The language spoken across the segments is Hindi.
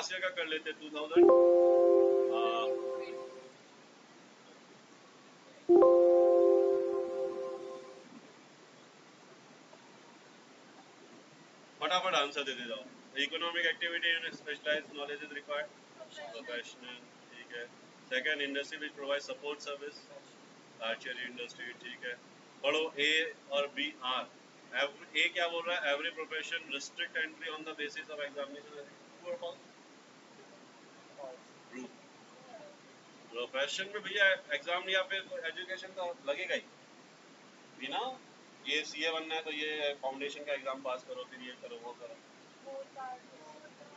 लास्ट ईयर का कर लेते 2000 फटाफट आंसर दे जाओ। Economic activity and specialised knowledge is required, professional, ठीक है। Second, industry which provide support service, tertiary industry, ठीक है। पढ़ो ए और बी आर। ए क्या बोल रहा है? Every profession restrict entry on the basis of examination. True और फॉल्स? ट्रू। प्रोफेशन में भैया एग्जाम या फिर एजुकेशन तो लगेगा ही बिना। ये सीए बनना है तो ये फाउंडेशन का एग्जाम पास करो, फिर ये करो, वो करो।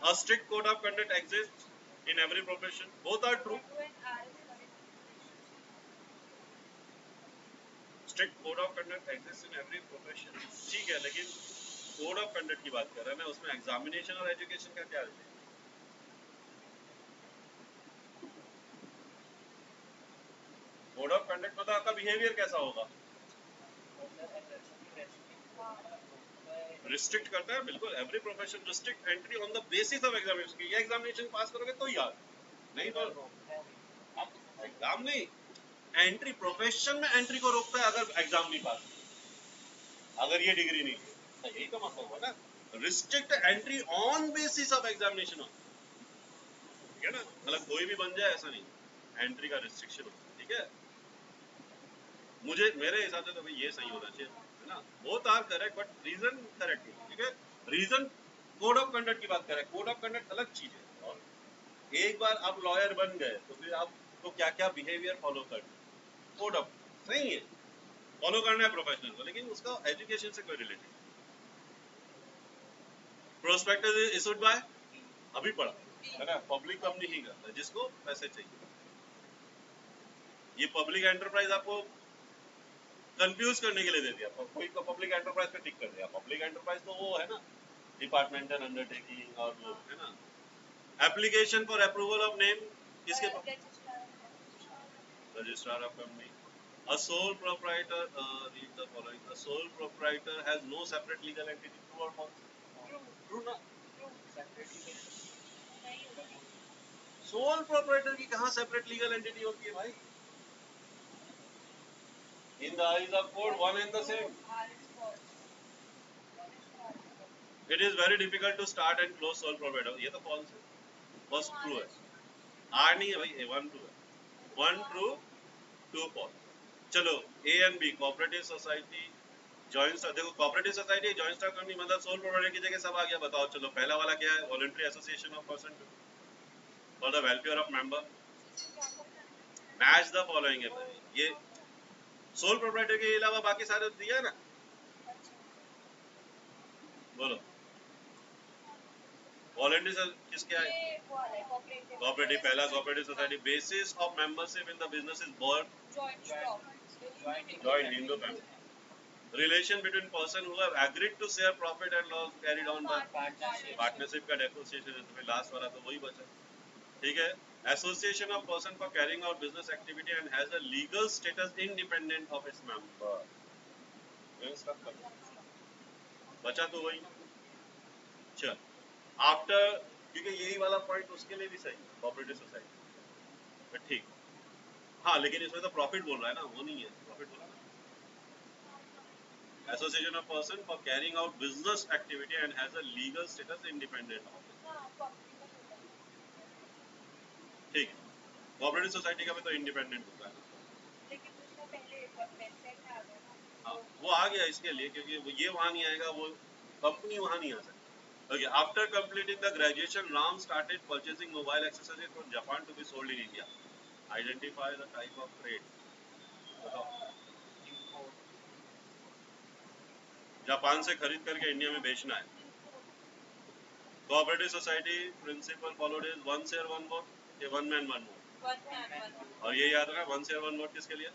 A strict code of conduct exists in every profession. Both are true. Strict code of conduct exists in every profession. ठीक है, लेकिन कोड ऑफ कंडक्ट की बात कर रहा है मैं, उसमें एग्जामिनेशन और एजुकेशन का क्या है? कोड ऑफ कंडक्ट मतलब आपका बिहेवियर कैसा होगा? रिस्ट्रिक्ट करता है, बिल्कुल। Every profession restrict entry on the basis of examination. ये एग्जामिनेशन पास करोगे तो यार, नहीं तो एग्जाम नहीं। एंट्री, प्रोफेशन में एंट्री को रोकता है अगर एग्जाम नहीं पास, अगर ये डिग्री नहीं है, यही तो मतलब हुआ ना। Restrict entry on basis of examination, ठीक है ना। मतलब कोई भी बन जाए ऐसा नहीं, एंट्री का रिस्ट्रिक्शन होता है, ठीक है। मुझे मेरे हिसाब से तो भाई ये सही होना चाहिए, है ना। Both are correct but reason correct नहीं, ठीक है। रीजन कोड ऑफ कंडक्ट की बात करें, कोड ऑफ कंडक्ट अलग चीज है। और एक बार आप लॉयर बन गए तो फिर आपको क्या क्या बिहेवियर फॉलो करना, कोड ऑफ सही है, फॉलो करना है प्रोफेशनल को, लेकिन उसका एजुकेशन से कोई related. Prospectus is issued by, अभी पढ़ा है ना, पब्लिक कंपनी ही करता है जिसको पैसे चाहिए। ये पब्लिक एंटरप्राइज आपको कंफ्यूज करने के लिए दे दिया, कोई को पब्लिक एंटरप्राइज पे टिक कर दिया। पब्लिक एंटरप्राइज तो वो है ना, डिपार्टमेंटल अंडरटेकिंग और वो है ना। Application for approval of name किसके? Registrar of company. A sole proprietor, read the following. A sole proprietor has no separate legal entity. True or false? True ना? Sole proprietor की कहाँ separate legal entity होती है भाई? In the eyes of court, one and the same. It is very difficult to start and close sole proprietor. ये तो false है. First true है. R नहीं है भाई, one true है. One true, two false. चलो A and B, cooperative society, joint. देखो cooperative society, joint stock company, मतलब सोल प्रोप्राइटर की जगह सब आ गया। बताओ चलो पहला वाला क्या है? Voluntary association of person for the welfare of member. Match the following है भाई, ये सोल प्रोप्राइटर के अलावा बाकी सारे दिया है ना। बोलो वॉलंटरी किसके आए? कोऑपरेटिव, पहला cooperative society. Basis of membership in the business is board, joint in the family. Relation between person who have agreed to share profit and loss carried on by partnership का डेफिनेशन है। तो लास्ट वाला तो वही बचा, ठीक है। Association of person for carrying out business activity and has a legal status independent of its member। बचा तो वही। चल आफ्टर, क्योंकि यही वाला पॉइंट उसके लिए भी सही है, कोऑपरेटिव सोसाइटी ठीक। हाँ लेकिन इसमें तो प्रॉफिट बोल रहा है ना, वो नहीं है प्रॉफिट बोल रहा है। Association of person for carrying out business activity and has a legal status independent of it। ठीक, कोऑपरेटिव सोसाइटी का भी तो इंडिपेंडेंट होता है। हाँ वो आ गया इसके लिए, क्योंकि ये वहाँ नहीं आएगा, वो कंपनी वहाँ नहीं आ सकती। Okay, after completing the graduation, Ram started purchasing mobile accessories from Japan to be sold in India. Identify the type of trade. Japan से खरीद करके इंडिया में बेचना है। Cooperative society principle followed is one share one vote, ये वन मैन वन वोट। और ये याद रखना, वन शेयर वन वोट किसके लिए?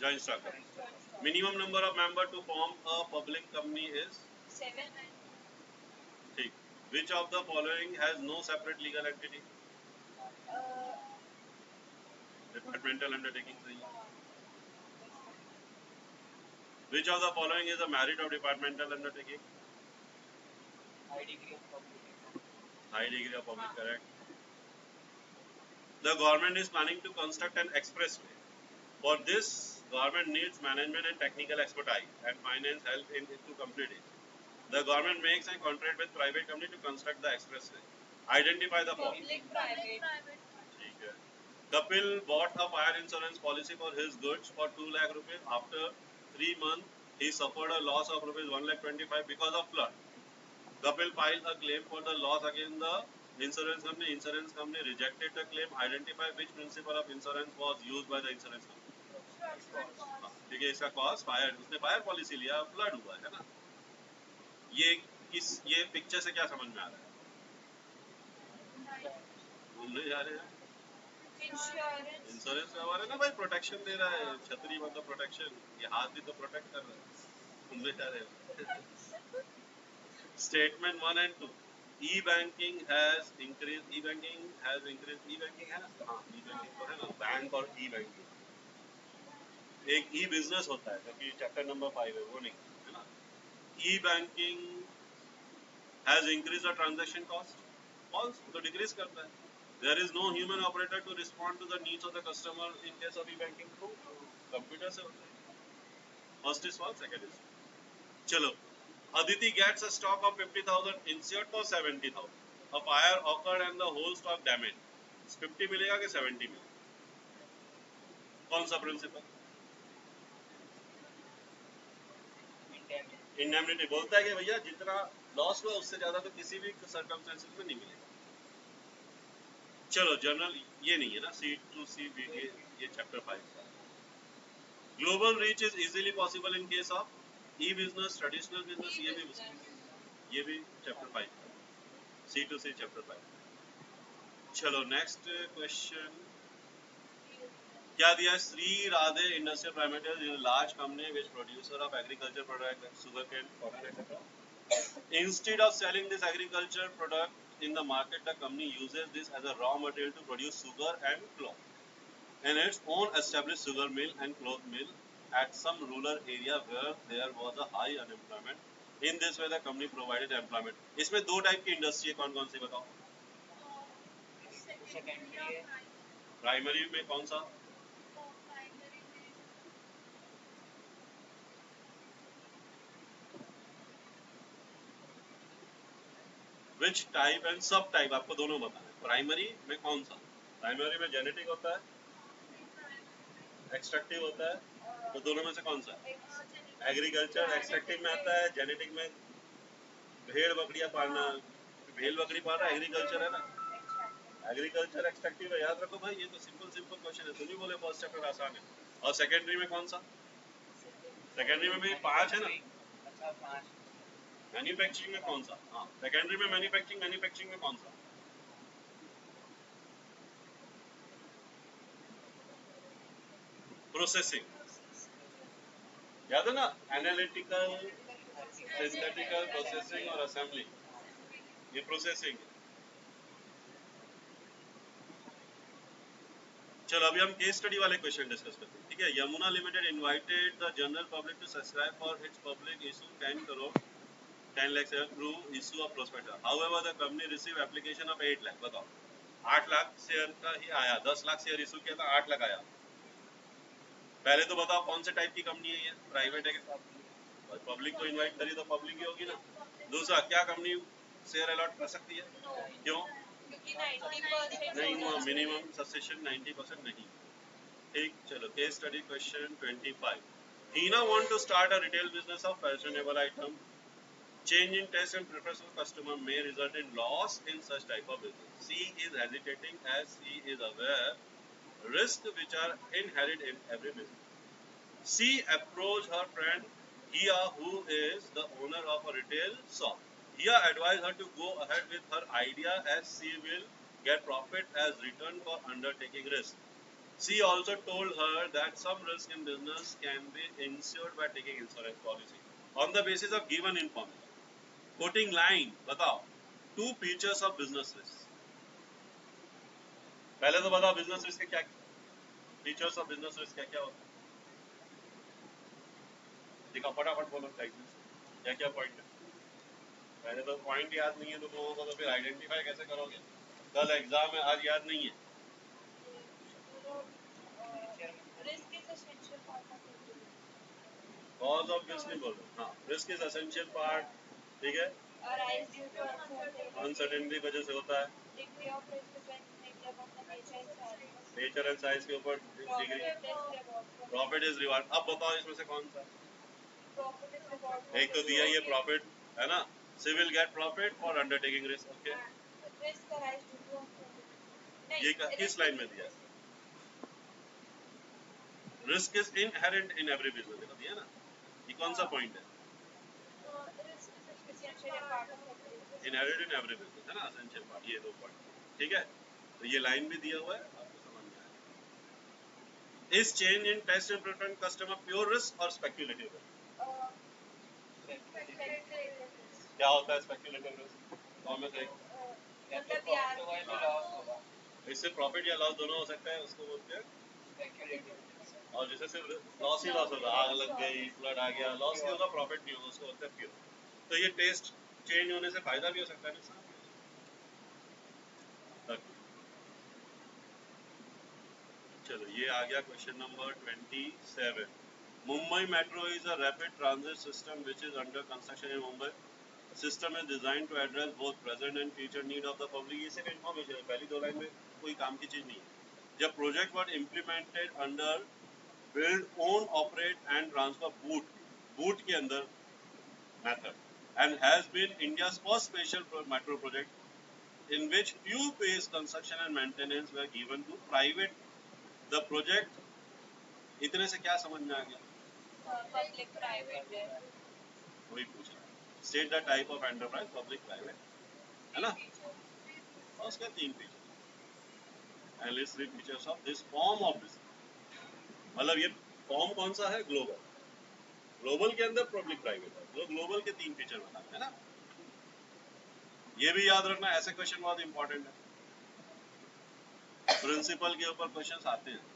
Joint stock. Minimum number of member to form a public company is 7। ठीक। Which of the following has no separate legal entity? Departmental undertaking सही है। Which of the following is a merit of departmental undertaking? High degree of public. high degree of public correct. The government is planning to construct an expressway. For this, government needs management and technical expertise and finance help to complete it. The government makes a contract with private company to construct the expressway. Identify the fault. Public private. ठीक है. Kapil bought a fire insurance policy for his goods for 2 lakh rupees. After 3 months, he suffered a loss of rupees 1,25,000 because of flood. Kapil filed a claim for the loss against the insurance company. Insurance company rejected the claim. Identify which principle of insurance was used by the insurance company. ठीक है, इसका कॉस्ट फायर, उसने फायर पॉलिसी लिया, फ्लड हुआ है ना. ये पिक्चर से क्या समझ में आ रहा है? भूलने जा रहे हैं. इंश्योरेंस का है ना भाई, प्रोटेक्शन दे रहा है. छतरी मतलब प्रोटेक्शन, ये हाथ भी तो प्रोटेक्ट कर रहा है. भूलने जा रहे हैं. Statement 1 and 2. E-banking has increased. E-banking है ना? हाँ, e-banking तो है ना, बैंक और e-banking. एक e-business होता है, जो कि चैप्टर नंबर 5 है, वो नहीं है ना. E-banking has increased the transaction cost. False, तो डिक्रीज करता है. There is no human operator to respond to the needs of the customer in case of e-banking through computer से होता है. First is false, second is. चलो. Aditi gets a stock of 50,000 insured for 70,000. A fire occurred and the whole stock damaged. 50 मिलेगा कि 70 मिलेगा? कौन सा प्रिंसिपल? इंडेमनिटी बोलता है कि भैया जितना लॉस हुआ उससे ज्यादा तो किसी भी सर्कमस्टेंसेस में नहीं मिलेगा. चलो जनरल ये नहीं है ना, C2C ये चैप्टर 5 का. Global reach is easily possible in case of e-business, traditional business. ये भी चैप्टर 5 का. C2C chapter 5. चलो नेक्स्ट क्वेश्चन. क्या दिया? Shri Radhe industrial private limited is a large company which producer of agriculture product like sugar cane, cotton etcetera. Instead of selling this agriculture product in the market, the company uses this as a raw material to produce sugar and cloth. And its own established sugar mill and cloth mill at some rural area where there was a high unemployment. In this way, the company provided employment. इसमें दो टाइप की इंडस्ट्री है, कौन कौन सी बताओ? प्राइमरी में कौन सा? Which type and सब टाइप आपको दोनों बताना है. प्राइमरी में कौन सा? प्राइमरी में जेनेटिक होता है, एक्सट्रैक्टिव होता है. तो दोनों में से कौन सा? एग्रीकल्चर एक्सट्रैक्टिव में आता है, जेनेटिक में भेड़ बकरियां पालना, भेड़ बकरी पालना एग्रीकल्चर है ना. एग्रीकल्चर एक्सट्रैक्टिव है, याद रखो भाई. ये तो सिंपल क्वेश्चन है. तुम ही बोले फर्स्ट चैप्टर आसान है. और सेकेंडरी में कौन सा? सेकेंडरी में भी 5 है ना. मैन्युफैक्चरिंग में कौन सा? हाँ, सेकेंडरी में मैन्युफैक्चरिंग में कौन सा? प्रोसेसिंग. याद है ना, एनालिटिकल, सिंथेटिकल, प्रोसेसिंग और असेंबली. ये प्रोसेसिंग है. चलो अभी हम केस स्टडी वाले क्वेश्चन डिस्कस करते हैं. ठीक है. Yamuna limited invited the general public to subscribe for its public issue 10 lakh share through issue of prospectus. However the company receive application of 8 lakh. बताओ, 8 लाख शेयर का ही आया. 10 लाख शेयर इशू किया था, 8 लाख आया. पहले तो बताओ कौन से टाइप की कंपनी है ये? प्राइवेट है क्या? पब्लिक को इनवाइट करी तो पब्लिक ही होगी ना. दूसरा, क्या कंपनी शेयर अलॉट कर सकती है? क्यों? नहीं हुआ. मिनिमम सब्सक्रिप्शन 90% नहीं. ठीक. चलो case study question 25. Hina want to start a retail business of fashionable item. Change in taste and preference of customer may result in loss in such type of business. She is hesitating as she is aware risks which are inherent in every business. She approached her friend Hia, who is the owner of a retail shop. Hia advised her to go ahead with her idea as she will get profit as return for undertaking risk. She also told her that some risk in business can be insured by taking insurance policy. On the basis of given information, quoting line, बताओ, 2 features of business risk. पहले तो बताओ बिजनेस रिस्क के क्या फीचर्स ऑफ बिजनेस रिस्क क्या क्या होता है. दिखाओ फटाफट बोलो टाइप क्या क्या पॉइंट है. पहले तो पॉइंट याद नहीं है तो लोगों को, तो फिर आइडेंटिफाई कैसे करोगे? कल एग्जाम है, आज याद नहीं है। कॉज ऑफ रिस्क नहीं बोल रहे, हाँ रिस्क इज एसेंशियल पार्ट, ठीक है, अनसर्टेनिटी की वजह से होता है, नेचर एंड साइज के ऊपर डिग्री, प्रॉफिट इज रिवार्ड। अब बताओ इसमें से कौन सा? एक तो दिया ये प्रॉफिट है ना, civil get profit for undertaking risk, okay, ये किस लाइन में दिया है? Risk is inherent in every business, देखो दिया ना, ये कौन सा पॉइंट है? इनहेरेंट इन एवरी बिजनेस है ना, एसेंशियल पार्ट, ये दो पॉइंट, ठीक है। तो ये लाइन भी दिया हुआ है, आपको समझ में आएगा। Is change in taste and preference customer pure risk और स्पेक्युलेटिव रिस्क? क्या होता है स्पेक्युलेटिव रिस्क? तो में से इससे प्रॉफिट या लॉस दोनों हो सकता है, उसको बोलते हैं। और जैसे सिर्फ लॉस ही लॉस होगा, आग लग गई, फ्लड आ गया, लॉस ही होगा, प्रॉफिट नहीं होगा, उसको बोलते हैं प्योर। तो ये टेस्ट चेंज होने से फायदा भी हो सकता है, नुकसान भी हो सकता है। चलो ये आ गया question number 27। Mumbai Metro is a rapid transit system which is under construction in Mumbai. The system is designed to address both present and future need of the public. ये सिर्फ information है, पहली दो लाइन में कोई काम की चीज नहीं है। जब project was implemented under build, own, operate and transfer boot के अंदर method and has been India's first special metro project in which few phase construction and maintenance were given to private. The project, इतने से क्या समझ में आ गया? पब्लिक प्राइवेट है, वही पूछ रहा है। State the type of enterprise, public private है ना, और उसका 3 feature and list 3 features of this form of business. मतलब ये फॉर्म कौन सा है? ग्लोबल। ग्लोबल के अंदर पब्लिक प्राइवेट है, तो ग्लोबल के 3 फीचर बताते हैं ना। ये भी याद रखना, ऐसे क्वेश्चन बहुत इंपॉर्टेंट है, प्रिंसिपल के ऊपर क्वेश्चन आते हैं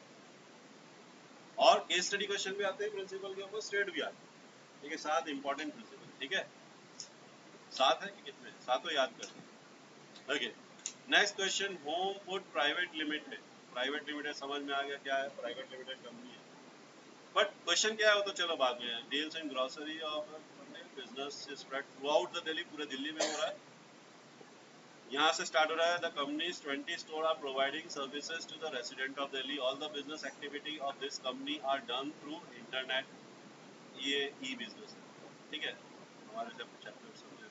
और केस स्टडी क्वेश्चन भी आते हैं प्रिंसिपल के ऊपर, स्टेट भी आते हैं, ठीक है। 7 इंपॉर्टेंट प्रिंसिपल, ठीक है, 7 है कि कितने? 7 याद करते हैं, okay. Next question, home food private limited. Private limited समझ में आ गया क्या है, प्राइवेट लिमिटेड कंपनी है, बट क्वेश्चन क्या है वो तो चलो बाद में है। Deals in grocery of business spread through out the Delhi, पूरे दिल्ली में हो रहा है। यहाँ से स्टार्ट हो रहा है। The companies 20 store are providing services to the resident of Delhi. All the business activity of this company are done through internet. ये ई बिजनेस है, ठीक है, हमारे से चैप्टर समझे।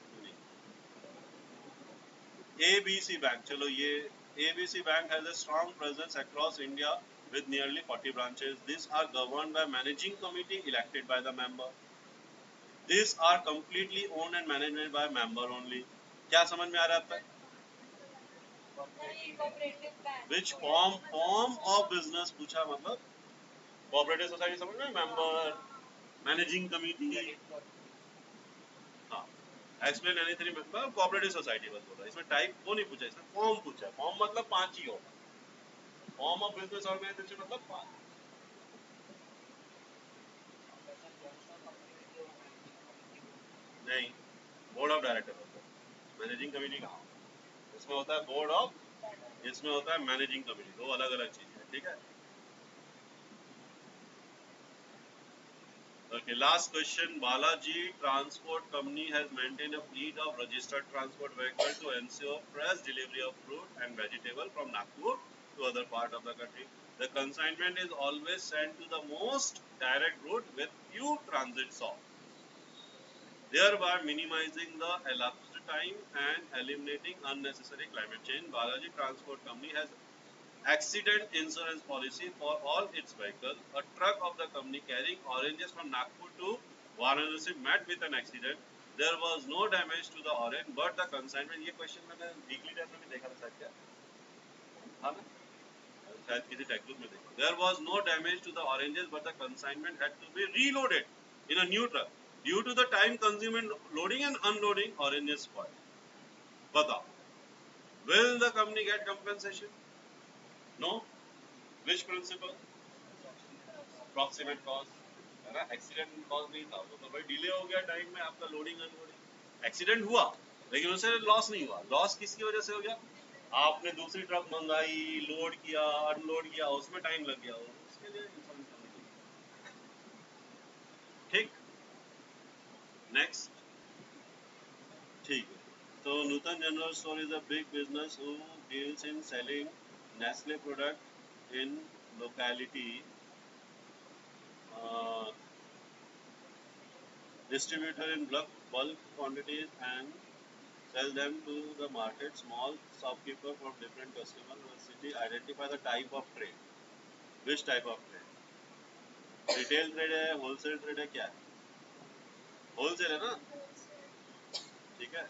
ABC बैंक, चलो ये ABC bank has a strong presence across India with nearly 40 branches. These are governed by managing committee elected by the member. These are completely owned and managed by member only. क्या समझ में आ रहा है अब तक? Which form of business पूछा, मतलब cooperative society समझ में, member, managing committee, हाँ, explain anything, मतलब cooperative society बस बोला। इसमें टाइप वो नहीं पूछा, इसमें फॉर्म पूछा। फॉर्म मतलब 5 ही होगा, फॉर्म ऑफ बिजनेस ऑर्गेनाइजेशन मतलब 5। नहीं, बोर्ड ऑफ डायरेक्टर होता है, मैनेजिंग कमेटी कहाँ? इसमें होता है बोर्ड ऑफ, इसमें होता है मैनेजिंग कमेटी, दो अलग अलग चीजें हैं, ठीक है। Okay, last question. Balaji Transport Company has maintained a fleet of registered transport vehicles to ensure fresh delivery of fruit and vegetable from Nagpur to other part of the country. The consignment is always sent to the most direct route with few transit stops, thereby minimizing the elapsed time and eliminating unnecessary climate change. Balaji Transport Company has accident insurance policy for all its vehicles. A truck of the company carrying oranges from Nagpur to Varanasi met with an accident. There was no damage to the orange, but the consignment, ये क्वेश्चन मैंने वीकली टेस्ट में भी देखा था शायद, क्या हाँ ना, शायद किसी टेक्स्ट बुक में देखा। There was no damage to the oranges, but the consignment had to be reloaded in a new truck. Due to the time consuming loading and unloading, oranges spoiled. बताओ, will the company get compensation? No. Which principle? Proximate cause, है ना, एक्सीडेंट कॉज नहीं था वो, तो भाई डिले हो गया टाइम में आपका लोडिंग अनलोडिंग, एक्सीडेंट हुआ लेकिन उसे लॉस नहीं हुआ। लॉस किसकी वजह से हो गया? आपने दूसरी ट्रक मंगाई, लोड किया, अनलोड किया, उसमें टाइम लग गया, उसके लिए इंश्योरेंस करनी चाहिए। ठीक, नेक्स्ट। ठीक है, तो Nutan general store is a big business who deals in selling Nestle product in locality, distributor in bulk quantities and sell them to the market. Small shopkeeper from different customer city. Identify the type of trade. Which type of trade? Retail trade है, होलसेल ट्रेड है, क्या है? होलसेल है ना, ठीक है।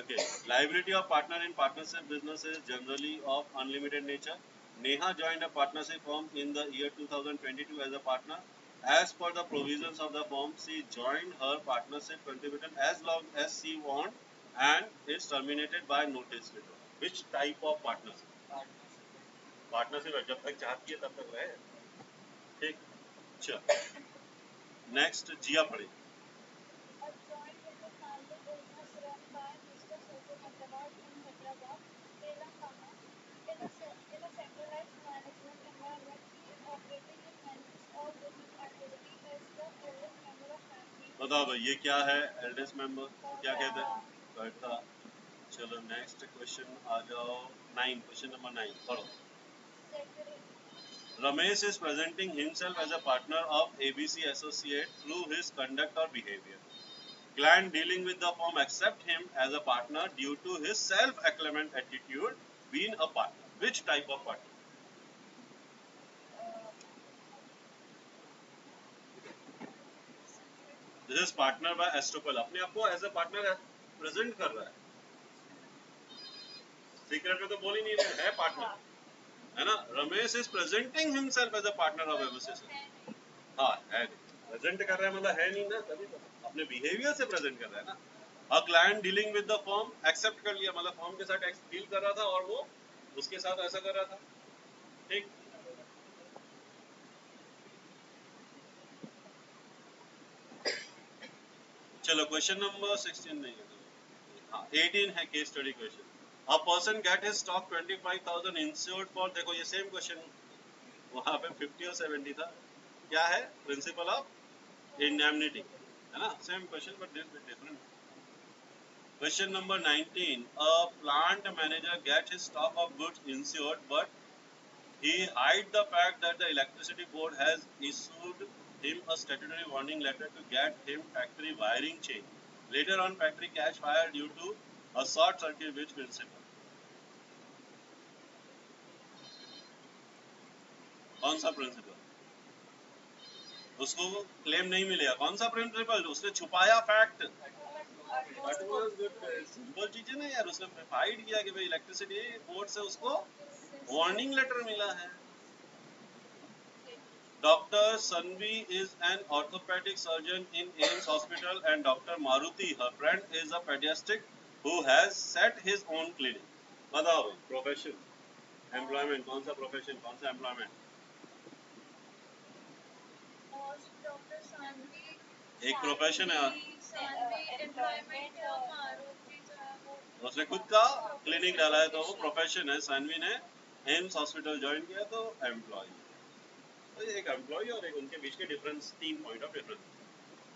Okay, liability of partner in partnership business is generally of unlimited nature. Neha joined a partnership firm in the year 2022 as a partner. As per the provisions of the firm, she joined her partnership contribution as long as she want and is terminated by notice withdrawn. Which type of partnership? Partnership है, जब तक चाहती है तब तक रहे, ठीक। चल, नेक्स्ट जिया पढ़े। बताओ भाई ये क्या है? एल्डेस्ट मेंबर क्या कहते हैं? करता। चलो नेक्स्ट क्वेश्चन आ जाओ, 9, क्वेश्चन नंबर 9 पढ़ो। Ramesh is presenting himself as a partner of ABC Associate through his conduct or behavior. Client dealing with the firm accept him as a partner due to his self-acclamant attitude being a partner. Which type of partner? This is partner by Estoppel. अपने आप को as a partner present कर रहा है। सीक्रेट में तो बोल ही नहीं रहे, है पार्टनर, है ना। Ramesh is presenting himself as a partner of ABC. हाँ है, प्रेजेंट कर रहा है मतलब है नहीं ना, तभी तो अपने बिहेवियर से प्रेजेंट कर रहा है ना। A client dealing with the firm, accept कर लिया मतलब फर्म के साथ डील कर रहा था और वो उसके साथ ऐसा कर रहा था, ठीक। चलो क्वेश्चन नंबर 16 नहीं है, हाँ 18 है case study question. A person get his stock 25,000 insured for, देखो ये सेम क्वेश्चन वहां पे 50 और 70 था, क्या है? प्रिंसिपल ऑफ इंडेमनिटी, है ना, same question but this bit different. Question number 19. A plant manager gets his stock of goods insured, but he hides the fact that the electricity board has issued him a statutory warning letter to get him factory wiring changed. Later on, factory catch fire due to a short circuit. Which principle? कौन सा प्रिंसिपल? उसको क्लेम नहीं मिलेगा, कौन सा प्रिंसिपल? उसने छुपाया फैक्ट। सिंपल चीज है ना यार, उसने फाइट किया कि भाई इलेक्ट्रिसिटी बोर्ड से उसको वार्निंग लेटर मिला है। Dr. Sanvi is an orthopedic surgeon in AIMS Hospital and Dr. Maruti, her friend, is a pediatric who has set his own clinic. बताओ भाई, प्रोफेशन, एम्प्लॉयमेंट, कौन सा प्रोफेशन, कौन सा एम्प्लॉयमेंट? एक प्रोफेशन है, उसने खुद का क्लिनिक डाला है तो वो प्रोफेशन है। सानवी ने एम्स हॉस्पिटल ज्वाइन किया तो एम्प्लॉय, तो एक एम्प्लॉय और एक उनके बीच के difference, 3 point of difference.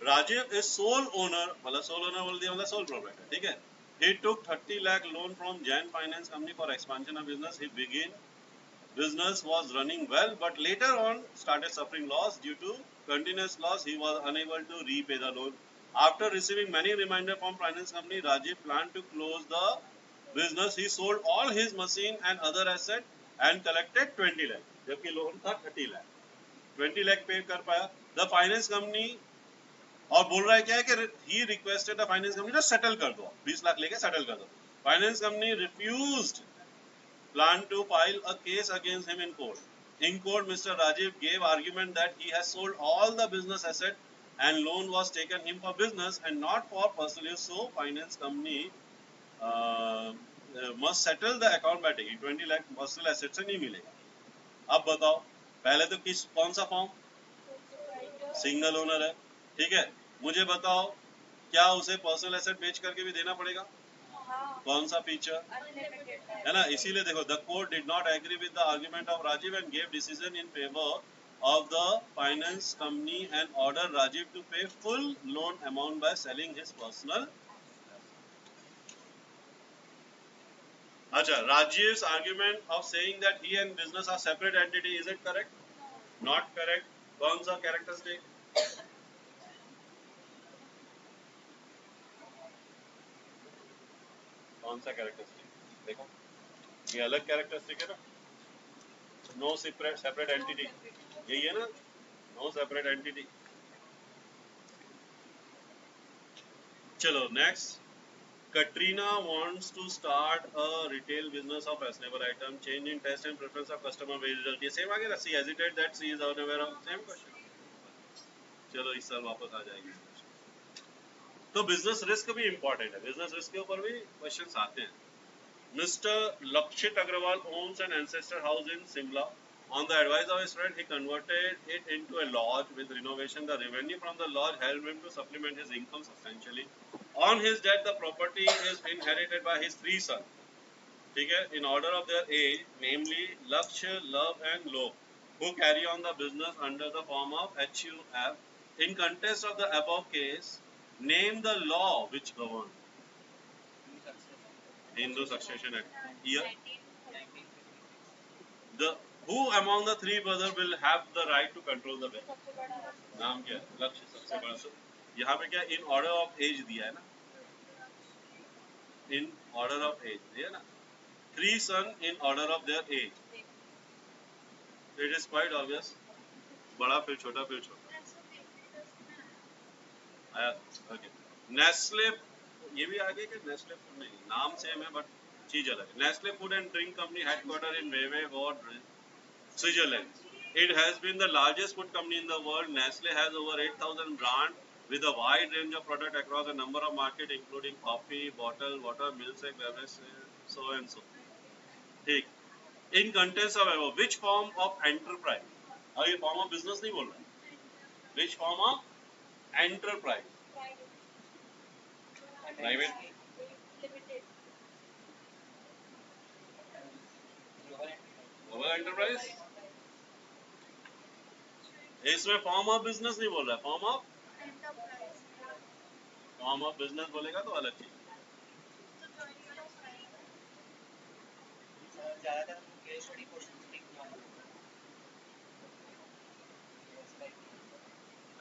Rajiv is sole owner, मतलब सोल ओनर बोल दिया मतलब सोल प्रोप्राइटर, ठीक है। He took 30 lakh loan from Jain Finance Company for expansion of business. He began business was running well, but later on started suffering loss due to continuous loss. He was unable to repay the loan. After receiving many reminders from finance company, Rajiv planned to close the business. He sold all his machine and other asset and collected 20 lakh. जबकि लोन था 30 lakh, 20 लाख पे कर पाया। द फाइनेंस कंपनी, और बोल रहा है क्या है कि he requested the finance company to settle कर दो, 20 लाख लेके सेटल कर दो। Finance company refused, plan to file a case against him in court. In court, Mr. Rajiv gave argument that he has sold all the business asset and loan was taken him for business and not for personal use. So finance company must settle the account by taking 20 lakh personal asset से नहीं मिलेगा। अब बताओ, पहले तो कौन सा फॉर्म? सिंगल ओनर है, ठीक है। मुझे बताओ क्या उसे पर्सनल एसेट बेच करके भी देना पड़ेगा? कौन सा फीचर है ना? इसीलिए देखो, the court did not agree with the argument of Rajiv and gave decision in favour of the finance company and ordered Rajiv to pay full loan amount by selling his personal. Acha, Rajiv's argument of saying that he and business are separate entity, is it correct? Not correct. कौन सा characteristic? कौन सा characteristic? देखो, ये अलग characteristic है ना? No separate entity. यही है ना? No separate entity. चलो next. Katrina wants to start a retail business of fashionable item. Change in taste and preference of customer will result. ये same आ गया. She hesitated that she is unaware of same question. चलो इस साल वापस आ जाएगी. तो business risk भी important है. Business risk के ऊपर भी questions आते हैं. Mr. Lakshit Agrawal owns an ancestor house in Simla. On the advice of his friend, he converted it into a lodge with renovation. The revenue from the lodge helped him to supplement his income substantially. On his death, the property is inherited by his 3 sons. Okay? In order of their age, namely Lakshya, Love and Lok, who carry on the business under the form of HUF. In contest of the above case, name the law which governs. Hindu Succession Act. Year? Who among the 3 brothers will have the right to control the wealth? नाम क्या है? लक्ष्य सबसे बड़ा. यहाँ पे क्या in order of age दिया है ना? In order of age दिया ना? 3 sons in order of their age. It is quite obvious. बड़ा फिर छोटा फिर छोटा. आया? Okay. Nestle ये भी आगे के Nestle food नहीं, नाम सेम है but चीज अलग है. Nestle Food and Drink Company headquartered in Vevey, Switzerland. It has been the largest food company in the world. Nestle has over 8,000 brands with a wide range of products across a number of markets, including coffee, bottled water, milkshake, beverage, so and so. ठीक. In contents of above, which form of enterprise? अब ये form of business नहीं बोल रहा. Which form of enterprise? Private. Global enterprise. इसमें फॉर्म ऑफ बिजनेस नहीं बोल रहा है, फॉर्म ऑफ बिजनेस बोलेगा तो अलग चीज.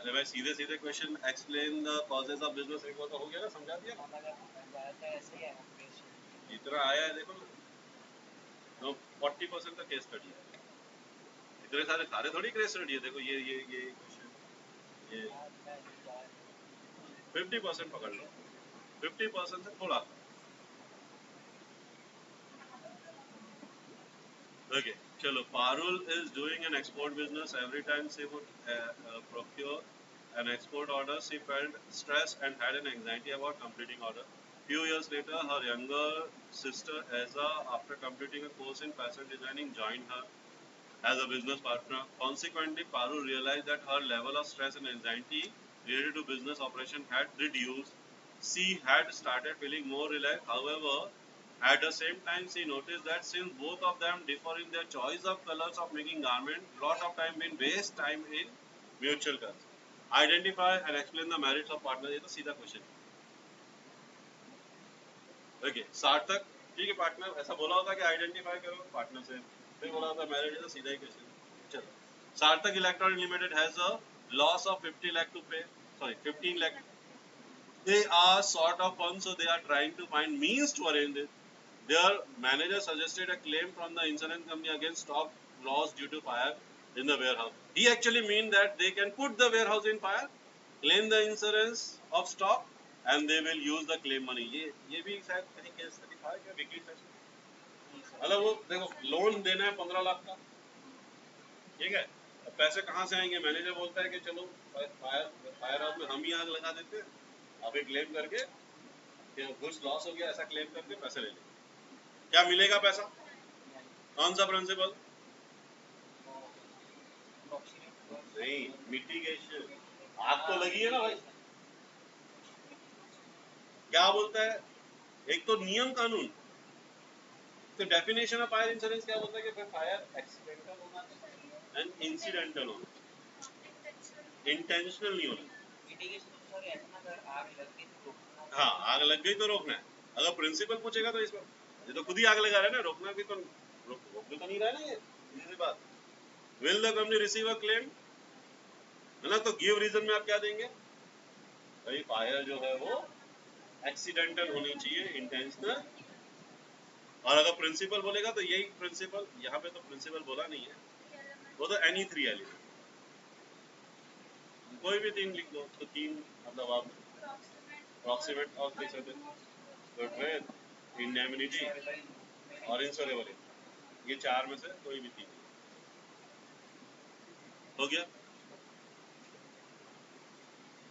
अरे भाई सीधे सीधे question explain the causes of business एक तो हो गया ना, समझा दिया ना. इतना आया है देखो ना, 40% का केस स्टडी है. इतने सारे थोड़ी केस स्टडी है. देखो ये क्वेश्चन, ये 50% पकड़ लो, 50% से थोड़ा. Okay, चलो. Parul is doing an export business. Every time she would procure an export order, she felt stress and had an anxiety about completing order. Few years later, her younger sister Eza, after completing a course in fashion designing, joined her as a business partner. Consequently, Parul realized that her level of stress and anxiety related to business operation had reduced. She had started feeling more relaxed. However, at the same time, she noticed that since both of them differ in their choice of colors of making garment, lot of time been waste time in mutual concern. Identify and explain the merits of partner. ये तो सीधा क्वेश्चन. ओके, सार्थक ठीक है. पार्टनर ऐसा बोला होता कि आइडेंटिफाई करो पार्टनर से, फिर बोला होता मैरिज है तो सीधा ही क्वेश्चन. चलो. सार्थक electronic limited has a loss of 50 lakh to pay, sorry 15 lakh. They are sort of funds, so they are trying to find means to arrange it. Their manager suggested a claim from the insurance company against stock loss due to fire in the warehouse. He actually means that they can put the warehouse in fire, claim the insurance of stock, and they will use the claim money. ये भी शायद कहीं केस स्टडी था क्या विकी सर? मतलब वो देखो लोन देना है 15 लाख का, ठीक है. अब पैसे कहाँ से आएंगे? मैनेजर बोलता है कि चलो फायर हाउस में हम ही आग लगा देते हैं, आप एक क्लेम करके कुछ लॉस हो गया ऐसा क्लेम करके पैसे ले लेंगे. क्या मिलेगा पैसा? कौन सा प्रिंसिपल? नहीं, मिटिगेशन. आग तो लगी है ना भाई, क्या बोलता है? एक तो नियम कानून, तो डेफिनेशन ऑफ फायर इंश्योरेंस क्या बोलता है कि फायर एक्सीडेंटल होना चाहिए एंड इंसिडेंटल होना, इंटेंशनल नहीं होना। हाँ, आग लग गई तो रोकना है। अगर प्रिंसिपल पूछेगा तो इसमें ये तो खुद ही आग लगा रहा है ना, रोकना भी तो रोक भी तो नहीं रहा है ना, ये सीधी बात। Will the company receive a claim, है ना? तो गिव रीजन में आप क्या देंगे भाई? फायर जो है वो एक्सीडेंटल होनी चाहिए, इंटेंशनल। और अगर प्रिंसिपल बोलेगा तो यही प्रिंसिपल, यहाँ पे तो प्रिंसिपल बोला नहीं है, वो तो एनी 3 एलिमेंट, कोई भी 3 लिख दो तो 3 मतलब आप अप्रॉक्सीमेट और लिख सकते, गुडविल, इंडेमिनिटी और इंश्योरेबल, ये 4 में से कोई भी 3 हो गया।